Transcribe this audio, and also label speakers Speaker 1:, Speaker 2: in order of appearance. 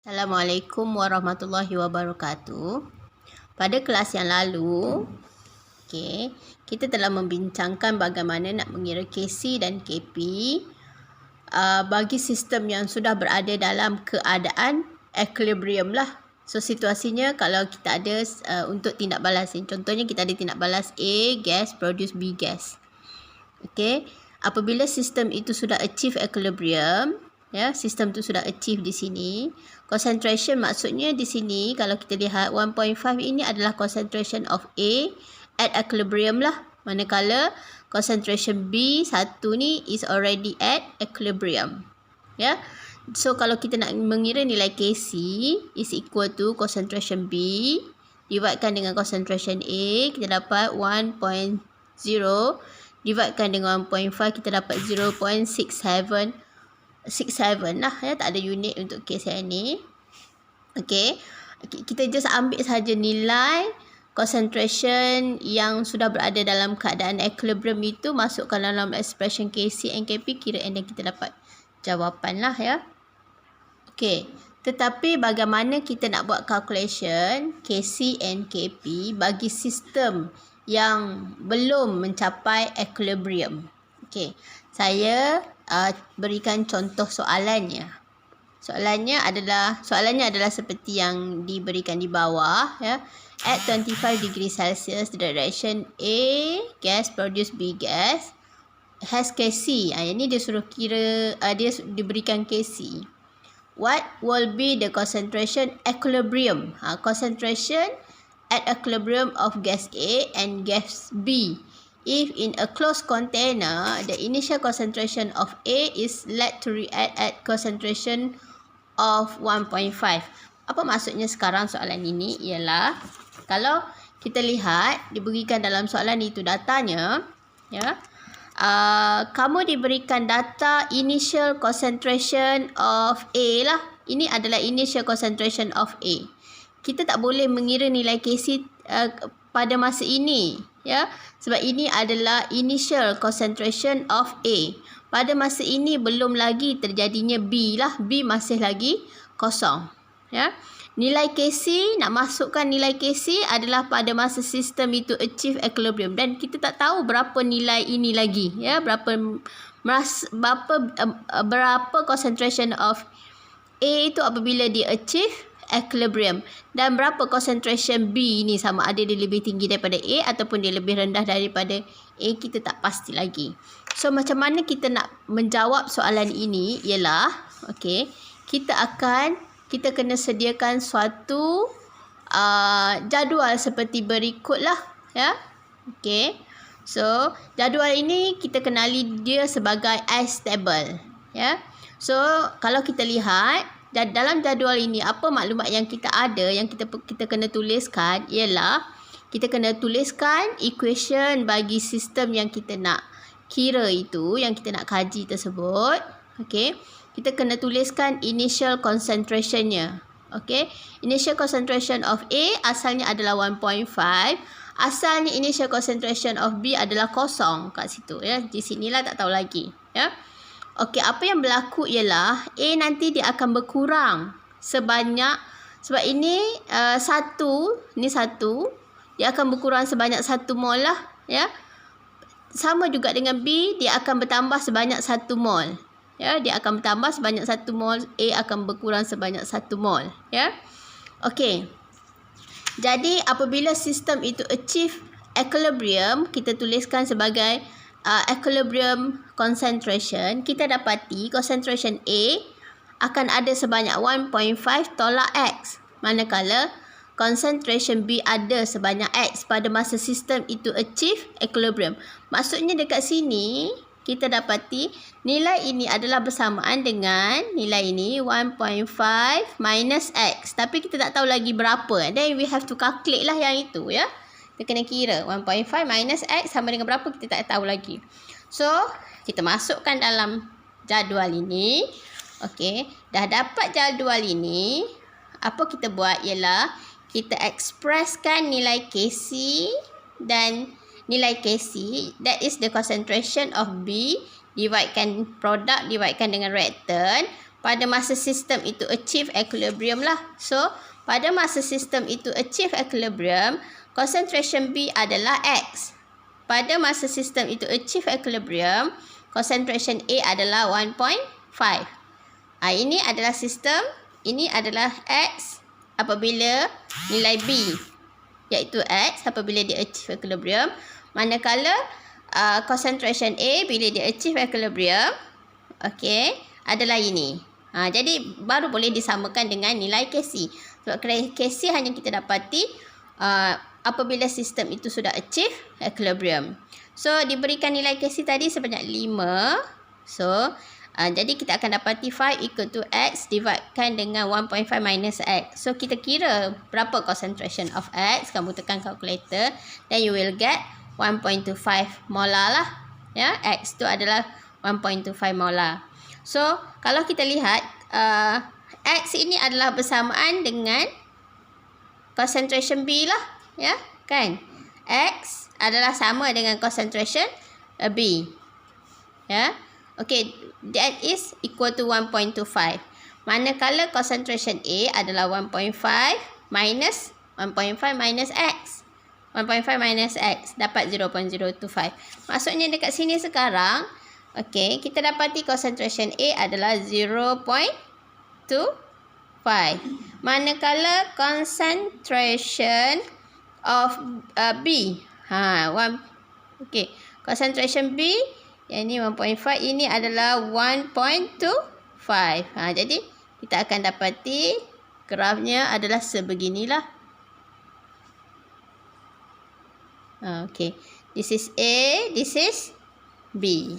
Speaker 1: Assalamualaikum warahmatullahi wabarakatuh. Pada kelas yang lalu, kita telah membincangkan bagaimana nak mengira KC dan KP bagi sistem yang sudah berada dalam keadaan equilibrium lah. So situasinya kalau kita ada untuk tindak balas ni, contohnya kita ada tindak balas A gas produce B gas. Apabila sistem itu sudah achieve equilibrium, sistem tu sudah achieve di sini. Concentration maksudnya di sini kalau kita lihat 1.5 ini adalah concentration of A at equilibrium lah. Manakala concentration B1 ni is already at equilibrium. So kalau kita nak mengira nilai Kc is equal to concentration B dividedkan dengan concentration A, kita dapat 1.0 dividedkan dengan 1.5, kita dapat 0.67 lah, tak ada unit untuk kes yang ni. Kita just ambil saja nilai concentration yang sudah berada dalam keadaan equilibrium itu, masukkan dalam expression Kc and Kp, kira and then kita dapat jawapan lah Tetapi bagaimana kita nak buat calculation Kc and Kp bagi sistem yang belum mencapai equilibrium? Saya berikan contoh soalannya. Soalannya adalah seperti yang diberikan di bawah, At 25 degree Celsius, the direction A gas produce B gas has Kc. Ini dia suruh kira, dia diberikan Kc. What will be the concentration equilibrium? Concentration at equilibrium of gas A and gas B. If in a closed container, the initial concentration of A is let to react at concentration of 1.5. Apa maksudnya sekarang soalan ini ialah, kalau kita lihat diberikan dalam soalan itu datanya, kamu diberikan data initial concentration of A lah. Ini adalah initial concentration of A. Kita tak boleh mengira nilai Kc pada masa ini, sebab ini adalah initial concentration of A. Pada masa ini belum lagi terjadinya B lah, B masih lagi kosong. Nilai Kc, nak masukkan nilai Kc adalah pada masa sistem itu achieve equilibrium, dan kita tak tahu berapa nilai ini lagi, berapa concentration of A itu apabila dia achieve equilibrium, dan berapa concentration B ni, sama ada dia lebih tinggi daripada A ataupun dia lebih rendah daripada A, kita tak pasti lagi. So macam mana kita nak menjawab soalan ini ialah, kita kena sediakan suatu jadual seperti berikutlah, So jadual ini kita kenali dia sebagai ice table, So kalau kita lihat dalam jadual ini, apa maklumat yang kita ada, yang kita kena tuliskan ialah, kita kena tuliskan equation bagi sistem yang kita nak kira itu, yang kita nak kaji tersebut. Kita kena tuliskan initial concentration-nya. Initial concentration of A asalnya adalah 1.5. Asalnya initial concentration of B adalah kosong kat situ, Di sinilah tak tahu lagi, apa yang berlaku ialah A nanti dia akan berkurang sebanyak, sebab ini satu, dia akan berkurang sebanyak 1 mol lah, Sama juga dengan B, dia akan bertambah sebanyak 1 mol, Dia akan bertambah sebanyak 1 mol, A akan berkurang sebanyak 1 mol, Jadi apabila sistem itu achieve equilibrium, kita tuliskan sebagai equilibrium concentration, kita dapati concentration A akan ada sebanyak 1.5 tolak X, manakala concentration B ada sebanyak X pada masa sistem itu achieve equilibrium. Maksudnya dekat sini kita dapati nilai ini adalah bersamaan dengan nilai ini 1.5 minus X, tapi kita tak tahu lagi berapa. Then we have to calculate lah yang itu, Kita kena kira 1.5 minus X sama dengan berapa, kita tak tahu lagi. So kita masukkan dalam jadual ini. Dah dapat jadual ini, apa kita buat ialah kita ekspreskan nilai Kc dan nilai Kc, that is the concentration of B, dividedkan product, dividedkan dengan reactant, pada masa sistem itu achieve equilibrium lah. So, pada masa sistem itu achieve equilibrium, concentration B adalah X. Pada masa sistem itu achieve equilibrium, concentration A adalah 1.5. Ini adalah sistem, ini adalah X apabila nilai B, iaitu X apabila dia achieve equilibrium. Manakala concentration A bila dia achieve equilibrium, okey, adalah ini. Jadi baru boleh disamakan dengan nilai Kc. Sebab Kc hanya kita dapati apabila sistem itu sudah achieve equilibrium. So diberikan nilai Kc tadi sebanyak 5. So jadi kita akan dapati 5 equal to X dividedkan dengan 1.5 minus X. So kita kira berapa concentration of X. Kamu tekan calculator. Then you will get 1.25 molar lah. Ya, X tu adalah 1.25 molar. So, kalau kita lihat, X ini adalah bersamaan dengan concentration B lah. Ya, kan? X adalah sama dengan concentration B. Ya. Okay, that is equal to 1.25. Manakala concentration A adalah 1.5 minus 1.5 minus X. 1.5 minus X dapat 0.025. Maksudnya dekat sini sekarang, okey, kita dapati concentration A adalah 0.25. Manakala concentration of B, okey, concentration B yang ni 1.5, ini adalah 1.25. Jadi kita akan dapati grafnya adalah sebeginilah. Okay, this is A, this is B.